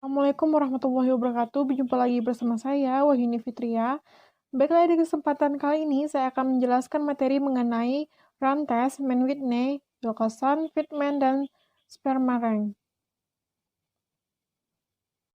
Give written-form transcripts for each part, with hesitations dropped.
Assalamualaikum warahmatullahi wabarakatuh. Berjumpa lagi bersama saya, Wahyuni Fitria. Baiklah, di kesempatan kali ini saya akan menjelaskan materi mengenai run test, Mann-Whitney, Wilcoxon, Friedman, dan Spermarang.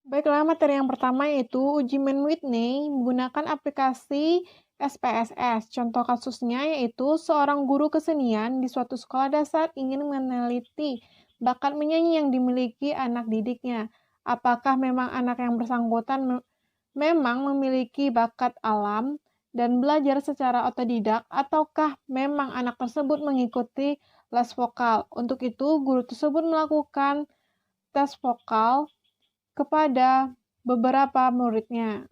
Baiklah, materi yang pertama yaitu uji Mann-Whitney menggunakan aplikasi SPSS. Contoh kasusnya yaitu seorang guru kesenian di suatu sekolah dasar ingin meneliti bakat menyanyi yang dimiliki anak didiknya. Apakah memang anak yang bersangkutan memang memiliki bakat alam dan belajar secara otodidak, ataukah memang anak tersebut mengikuti les vokal? Untuk itu, guru tersebut melakukan tes vokal kepada beberapa muridnya.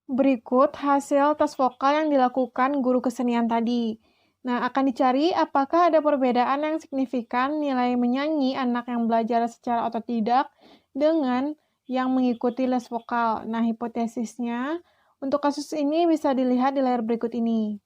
Berikut hasil tes vokal yang dilakukan guru kesenian tadi. Nah, akan dicari apakah ada perbedaan yang signifikan nilai menyanyi anak yang belajar secara otodidak dengan yang mengikuti les vokal. Nah, hipotesisnya untuk kasus ini bisa dilihat di layar berikut ini.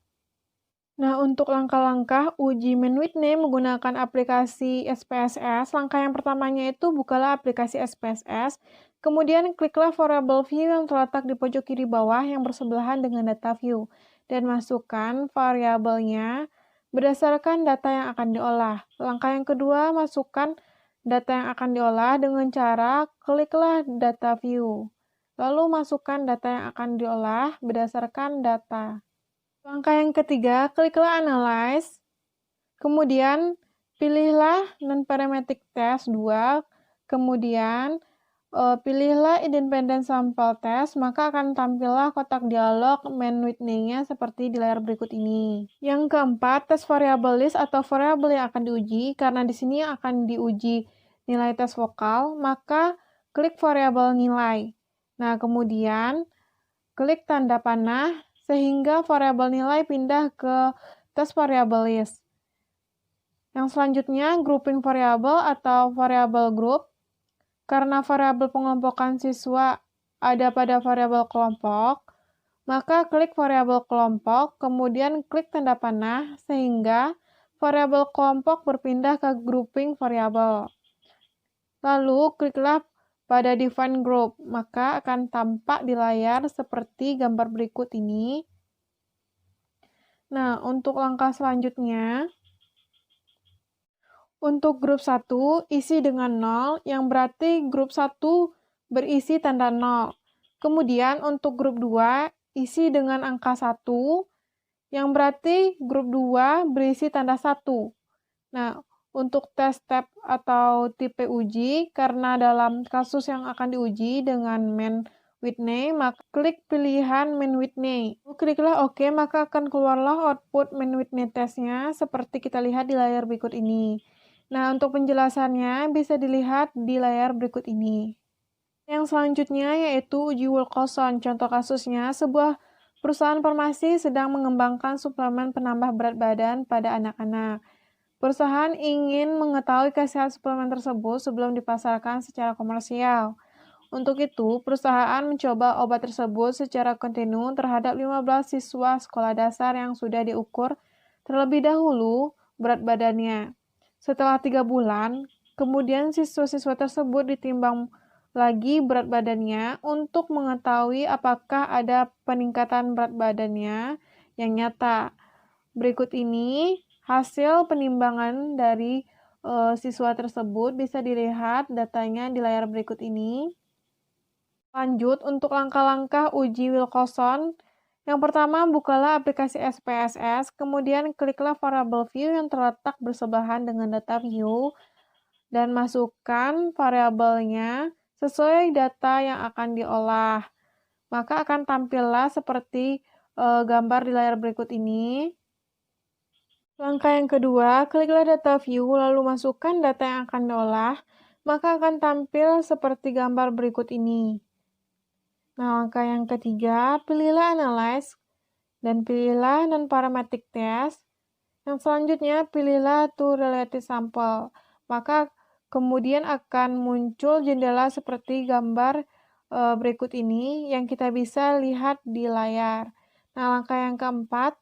Nah, untuk langkah-langkah uji Mann-Whitney menggunakan aplikasi SPSS, langkah yang pertamanya itu bukalah aplikasi SPSS, kemudian kliklah variable view yang terletak di pojok kiri bawah yang bersebelahan dengan data view, dan masukkan variabelnya berdasarkan data yang akan diolah. Langkah yang kedua, masukkan data yang akan diolah dengan cara kliklah data view, lalu masukkan data yang akan diolah berdasarkan data. Langkah yang ketiga, kliklah Analyze, kemudian pilihlah Non-Parametric Test 2, kemudian pilihlah Independent Sample Test, maka akan tampillah kotak dialog Mann-Whitney-nya seperti di layar berikut ini. Yang keempat, tes variable list atau variabel yang akan diuji, karena di sini akan diuji nilai tes vokal, maka klik variabel nilai. Nah, kemudian klik tanda panah, sehingga variabel nilai pindah ke tes variable list. Yang selanjutnya, grouping variabel atau variabel group. Karena variabel pengelompokan siswa ada pada variabel kelompok, maka klik variabel kelompok, kemudian klik tanda panah, sehingga variabel kelompok berpindah ke grouping variabel. Lalu, kliklah pada define group, maka akan tampak di layar seperti gambar berikut ini. Nah, untuk langkah selanjutnya, untuk grup 1 isi dengan 0, yang berarti grup 1 berisi tanda 0. Kemudian untuk grup 2 isi dengan angka 1, yang berarti grup 2 berisi tanda 1. Nah, untuk tes step atau tipe uji, karena dalam kasus yang akan diuji dengan Mann-Whitney, maka klik pilihan Mann-Whitney. Kliklah OK, maka akan keluarlah output Mann-Whitney testnya seperti kita lihat di layar berikut ini. Nah, untuk penjelasannya bisa dilihat di layar berikut ini. Yang selanjutnya yaitu uji Wilcoxon. Contoh kasusnya, sebuah perusahaan farmasi sedang mengembangkan suplemen penambah berat badan pada anak-anak. Perusahaan ingin mengetahui khasiat suplemen tersebut sebelum dipasarkan secara komersial. Untuk itu, perusahaan mencoba obat tersebut secara kontinu terhadap 15 siswa sekolah dasar yang sudah diukur terlebih dahulu berat badannya. Setelah 3 bulan, kemudian siswa-siswa tersebut ditimbang lagi berat badannya untuk mengetahui apakah ada peningkatan berat badannya yang nyata. Berikut ini hasil penimbangan dari siswa tersebut, bisa dilihat datanya di layar berikut ini. Lanjut, untuk langkah-langkah uji Wilcoxon. Yang pertama, bukalah aplikasi SPSS, kemudian kliklah variable view yang terletak bersebelahan dengan data view, dan masukkan variabelnya sesuai data yang akan diolah. Maka akan tampillah seperti gambar di layar berikut ini. Langkah yang kedua, kliklah data view, lalu masukkan data yang akan diolah, maka akan tampil seperti gambar berikut ini. Nah, langkah yang ketiga, pilihlah Analyze, dan pilihlah Non-Parametric Test. Yang selanjutnya, pilihlah To Related Sample. Maka kemudian akan muncul jendela seperti gambar berikut ini yang kita bisa lihat di layar. Nah, langkah yang keempat,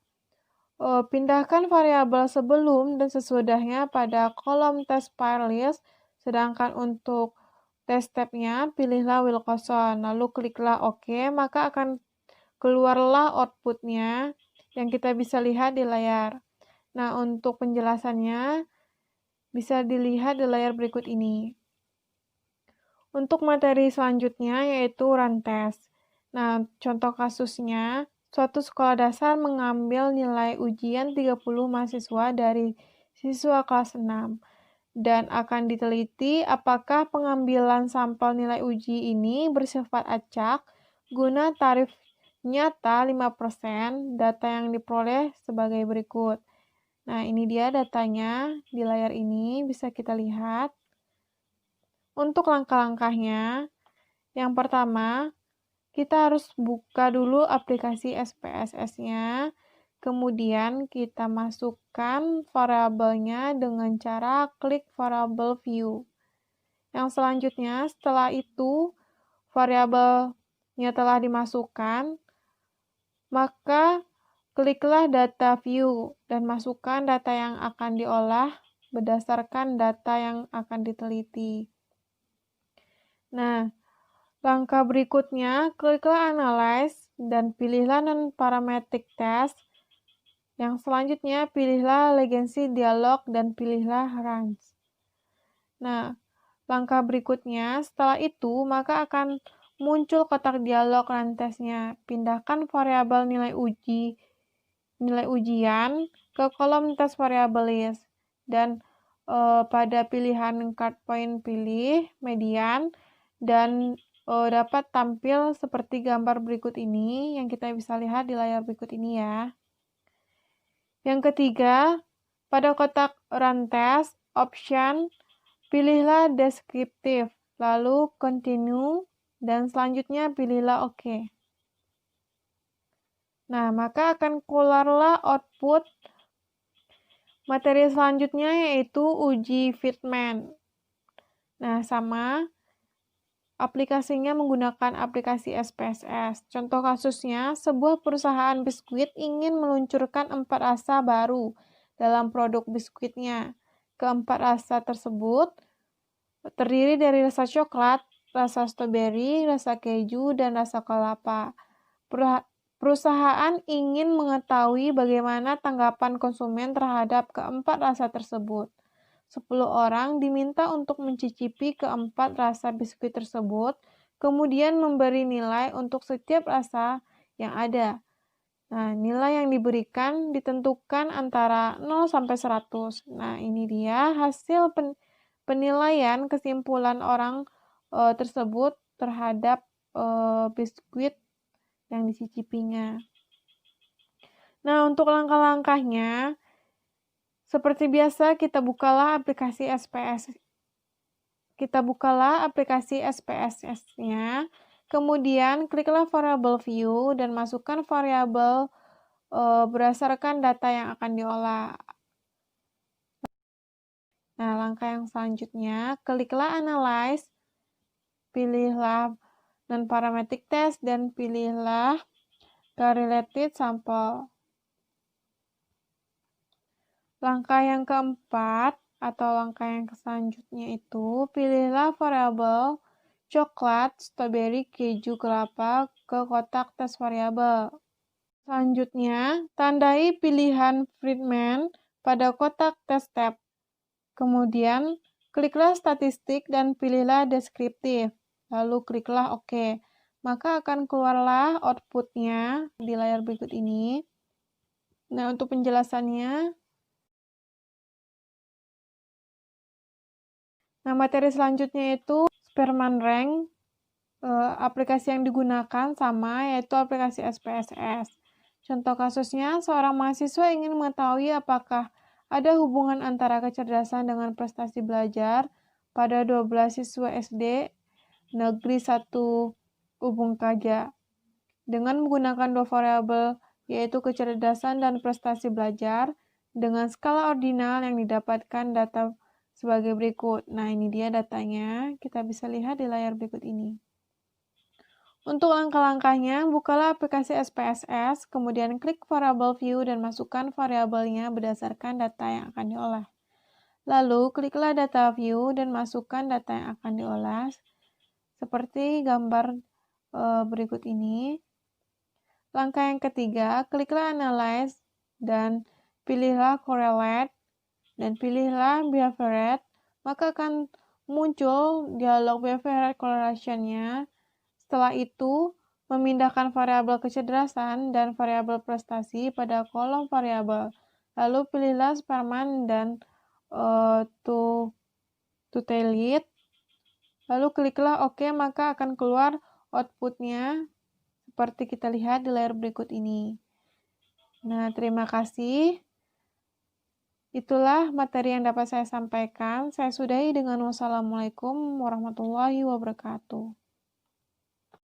pindahkan variabel sebelum dan sesudahnya pada kolom test file list, sedangkan untuk test step-nya, pilihlah Wilcoxon, lalu kliklah OK, maka akan keluarlah output-nya yang kita bisa lihat di layar. Nah, untuk penjelasannya bisa dilihat di layar berikut ini. Untuk materi selanjutnya yaitu run test. Nah, contoh kasusnya, suatu sekolah dasar mengambil nilai ujian 30 mahasiswa dari siswa kelas 6 dan akan diteliti apakah pengambilan sampel nilai uji ini bersifat acak guna tarif nyata 5%. Data yang diperoleh sebagai berikut. Nah, ini dia datanya di layar ini, bisa kita lihat. Untuk langkah-langkahnya, yang pertama, kita harus buka dulu aplikasi SPSS-nya, kemudian kita masukkan variabelnya dengan cara klik variabel view. Yang selanjutnya, setelah itu variabelnya telah dimasukkan, maka kliklah data view dan masukkan data yang akan diolah berdasarkan data yang akan diteliti. Nah, langkah berikutnya, kliklah Analyze dan pilihlah Non-Parametric Test. Yang selanjutnya, pilihlah Legacy Dialog dan pilihlah Runs. Nah, langkah berikutnya, setelah itu, maka akan muncul kotak dialog run test-nya. Pindahkan variabel nilai ujian ke kolom test variable list. Dan pada pilihan card point pilih median dan dapat tampil seperti gambar berikut ini yang kita bisa lihat di layar berikut ini ya. Yang ketiga, pada kotak run test option pilihlah descriptive, lalu continue dan selanjutnya pilihlah OK. Nah, maka akan keluarlah output materi selanjutnya yaitu uji fitment. Nah, sama aplikasinya menggunakan aplikasi SPSS. Contoh kasusnya, sebuah perusahaan biskuit ingin meluncurkan 4 rasa baru dalam produk biskuitnya. Keempat rasa tersebut terdiri dari rasa coklat, rasa stroberi, rasa keju, dan rasa kelapa. Perusahaan ingin mengetahui bagaimana tanggapan konsumen terhadap keempat rasa tersebut. 10 orang diminta untuk mencicipi keempat rasa biskuit tersebut, kemudian memberi nilai untuk setiap rasa yang ada. Nah, nilai yang diberikan ditentukan antara 0 sampai 100. Nah, ini dia hasil penilaian kesimpulan orang tersebut terhadap biskuit yang dicicipinya. Nah, untuk langkah-langkahnya, seperti biasa, kita bukalah aplikasi SPSS-nya, kemudian kliklah variable view dan masukkan variabel berdasarkan data yang akan diolah. Nah, langkah yang selanjutnya, kliklah Analyze, pilihlah Non-Parametric Test, dan pilihlah Correlated Sample. Langkah yang keempat, atau langkah yang selanjutnya itu, pilihlah variabel coklat, stroberi, keju, kelapa ke kotak tes variabel. Selanjutnya, tandai pilihan Friedman pada kotak tes tab. Kemudian, kliklah statistik dan pilihlah deskriptif. Lalu kliklah OK. Maka akan keluarlah outputnya di layar berikut ini. Nah, untuk penjelasannya, nah, materi selanjutnya itu Spearman Rank. Aplikasi yang digunakan sama, yaitu aplikasi SPSS. Contoh kasusnya, seorang mahasiswa ingin mengetahui apakah ada hubungan antara kecerdasan dengan prestasi belajar pada 12 siswa SD Negeri 1 Ubung Kaja. Dengan menggunakan dua variabel, yaitu kecerdasan dan prestasi belajar, dengan skala ordinal yang didapatkan data sebagai berikut. Nah, ini dia datanya. Kita bisa lihat di layar berikut ini. Untuk langkah-langkahnya, bukalah aplikasi SPSS, kemudian klik variable view dan masukkan variabelnya berdasarkan data yang akan diolah. Lalu, kliklah data view dan masukkan data yang akan diolah. seperti gambar berikut ini. Langkah yang ketiga, kliklah Analyze dan pilihlah Correlate dan pilihlah Behaviorate, maka akan muncul dialog Behaviorate Correlation-nya. Setelah itu, memindahkan variabel kecerdasan dan variabel prestasi pada kolom variabel. Lalu pilihlah Spearman dan Tutelid. Lalu kliklah OK, maka akan keluar outputnya seperti kita lihat di layar berikut ini. Nah, terima kasih. Itulah materi yang dapat saya sampaikan. Saya sudahi dengan wassalamualaikum warahmatullahi wabarakatuh.